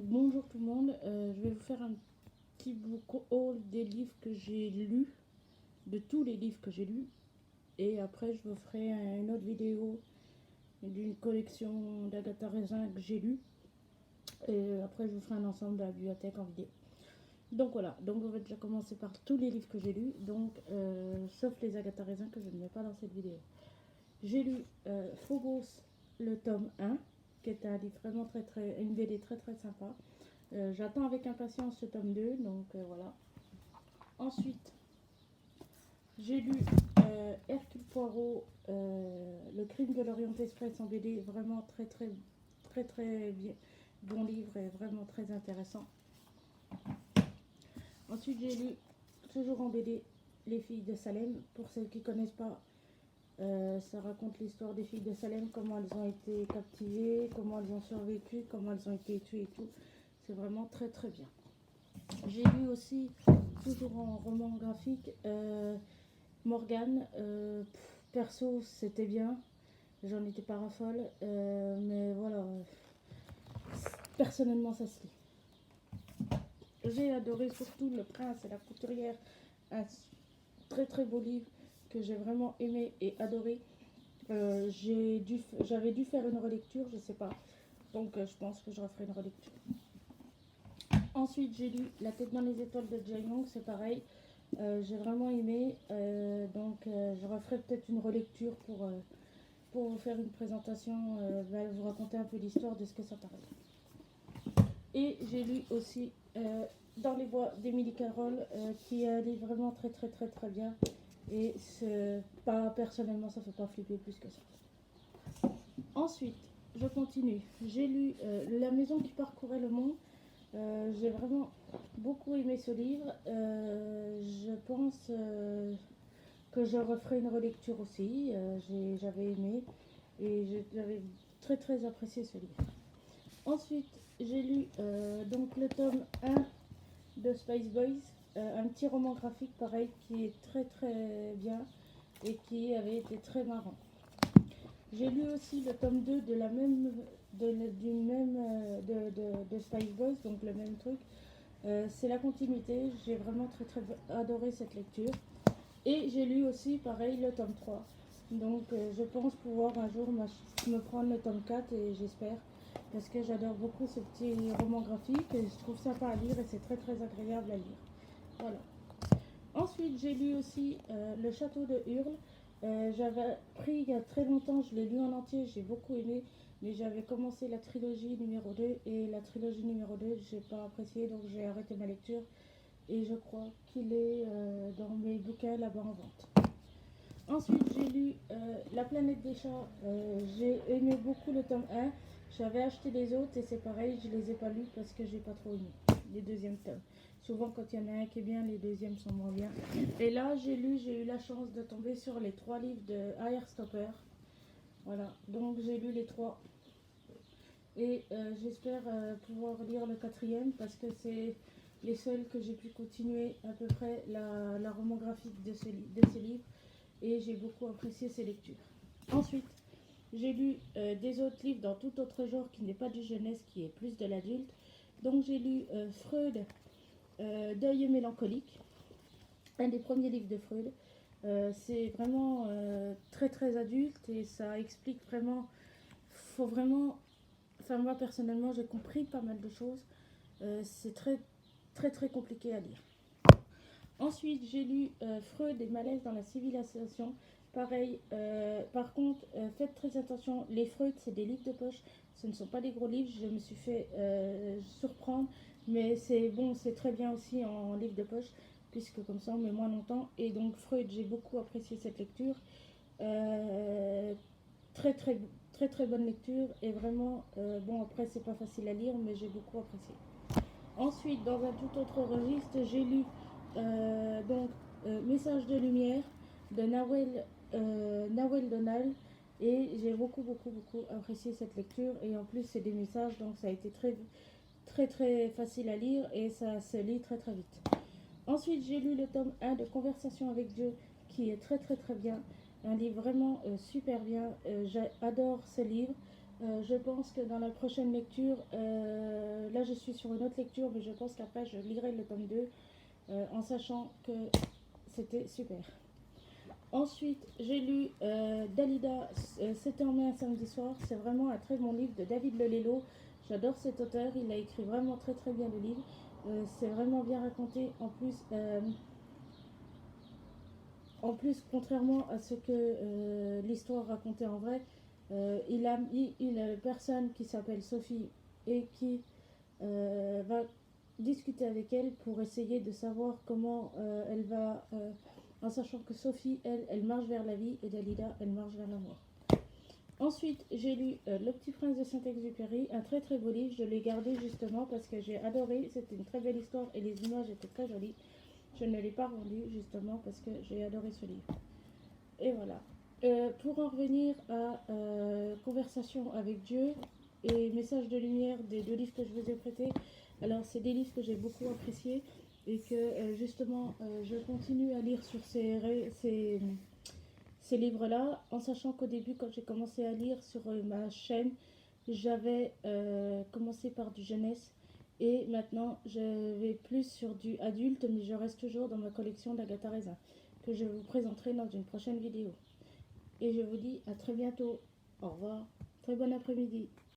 Bonjour tout le monde, je vais vous faire un petit book haul des livres que j'ai lus, de tous les livres que j'ai lus, et après je vous ferai une autre vidéo d'une collection d'Agatha Raisin que j'ai lue, et après je vous ferai un ensemble de la bibliothèque en vidéo. Donc voilà, donc on va déjà commencer par tous les livres que j'ai lus, donc sauf les Agatha Raisin que je ne mets pas dans cette vidéo. J'ai lu Phobos, le tome 1, qui est un livre vraiment une BD très très sympa. J'attends avec impatience ce tome 2, donc voilà. Ensuite, j'ai lu Hercule Poirot, Le crime de l'Orient Express en BD, vraiment très bien, bon livre et vraiment très intéressant. Ensuite, j'ai lu, toujours en BD, Les filles de Salem. Pour celles qui ne connaissent pas, ça raconte l'histoire des filles de Salem, comment elles ont été captivées, comment elles ont survécu, comment elles ont été tuées et tout. C'est vraiment très très bien. J'ai lu aussi, toujours en roman graphique, Morgane. Perso, c'était bien. J'en étais pas raffole. Mais voilà. Personnellement, ça se lit. J'ai adoré surtout Le Prince et la Couturière. Un très très beau livre que j'ai vraiment aimé et adoré. J'avais dû faire une relecture, je sais pas. Donc je pense que je referai une relecture. Ensuite, j'ai lu La tête dans les étoiles de Jay Young, c'est pareil. J'ai vraiment aimé. Donc, je referai peut-être une relecture pour vous faire une présentation, vous raconter un peu l'histoire de ce que ça parle. Et j'ai lu aussi Dans les bois d'Émilie Carroll, qui est un livre vraiment très bien. Et pas personnellement, ça ne fait pas flipper plus que ça. Ensuite, je continue. J'ai lu La maison qui parcourait le monde. J'ai vraiment beaucoup aimé ce livre. Je pense que je referai une relecture aussi. J'avais aimé et j'avais très apprécié ce livre. Ensuite, j'ai lu donc le tome 1 de Spice Boys, un petit roman graphique pareil qui est très bien et qui avait été très marrant. J'ai lu aussi le tome 2 de la même de Spice Boys, donc le même truc. C'est la continuité, j'ai vraiment très adoré cette lecture. Et j'ai lu aussi pareil le tome 3. Donc je pense pouvoir un jour me prendre le tome 4 et j'espère. Parce que j'adore beaucoup ce petit roman graphique et je trouve sympa à lire et c'est très agréable à lire. Voilà. Ensuite j'ai lu aussi Le Château de Hurle. J'avais pris il y a très longtemps, je l'ai lu en entier, j'ai beaucoup aimé. Mais j'avais commencé la trilogie numéro 2 et la trilogie numéro 2 j'ai pas apprécié donc j'ai arrêté ma lecture. Et je crois qu'il est dans mes bouquins là-bas en vente. Ensuite, j'ai lu La planète des chats. J'ai aimé beaucoup le tome 1. J'avais acheté les autres et c'est pareil, je les ai pas lus parce que j'ai pas trop aimé les deuxièmes tomes. Souvent, quand il y en a un qui est bien, les deuxièmes sont moins bien. Et là, j'ai eu la chance de tomber sur les 3 livres de Stopper. Voilà, donc j'ai lu les 3. Et j'espère pouvoir lire le 4e parce que c'est les seuls que j'ai pu continuer à peu près la roman graphique de ces livres et j'ai beaucoup apprécié ces lectures. Ensuite, j'ai lu des autres livres dans tout autre genre qui n'est pas du jeunesse, qui est plus de l'adulte. Donc j'ai lu Freud, Deuil et mélancolique, un des premiers livres de Freud. C'est vraiment très adulte et ça explique vraiment, faut vraiment, enfin moi personnellement j'ai compris pas mal de choses. C'est très compliqué à lire. Ensuite, j'ai lu Freud et malaise dans la civilisation. Pareil, par contre, faites très attention. Les Freud, c'est des livres de poche. Ce ne sont pas des gros livres. Je me suis fait surprendre. Mais c'est bon, c'est très bien aussi en livre de poche. Puisque comme ça, on met moins longtemps. Et donc, Freud, j'ai beaucoup apprécié cette lecture. Euh, très bonne lecture. Et vraiment, bon, après, c'est pas facile à lire. Mais j'ai beaucoup apprécié. Ensuite, dans un tout autre registre, j'ai lu donc Message de lumière de Nawel Donald et j'ai beaucoup apprécié cette lecture et en plus c'est des messages donc ça a été très facile à lire et ça se lit très vite. Ensuite, j'ai lu le tome 1 de Conversation avec Dieu qui est très bien, un livre vraiment super bien. J'adore ce livre. Je pense que dans la prochaine lecture, là je suis sur une autre lecture, mais je pense qu'après, je lirai le tome 2 en sachant que c'était super. Ensuite, j'ai lu Dalida, C'était en mai un samedi soir. C'est vraiment un très bon livre de David Lelello. J'adore cet auteur, il a écrit vraiment très très bien le livre. C'est vraiment bien raconté. En plus, contrairement à ce que l'histoire racontait en vrai, il a mis une personne qui s'appelle Sophie et qui va discuter avec elle pour essayer de savoir comment elle va, en sachant que Sophie, elle marche vers la vie et Dalida, elle marche vers la mort. Ensuite, j'ai lu Le Petit Prince de Saint-Exupéry, un très très beau livre. Je l'ai gardé justement parce que j'ai adoré. C'était une très belle histoire et les images étaient très jolies. Je ne l'ai pas rendu justement parce que j'ai adoré ce livre. Et voilà. Pour en revenir à Conversation avec Dieu et Message de lumière des 2 livres que je vous ai prêtés, alors c'est des livres que j'ai beaucoup appréciés et que justement je continue à lire sur ces livres-là, en sachant qu'au début, quand j'ai commencé à lire sur ma chaîne, j'avais commencé par du jeunesse et maintenant je vais plus sur du adulte, mais je reste toujours dans ma collection d'Agatha Raisin que je vous présenterai dans une prochaine vidéo. Et je vous dis à très bientôt. Au revoir. Très bon après-midi.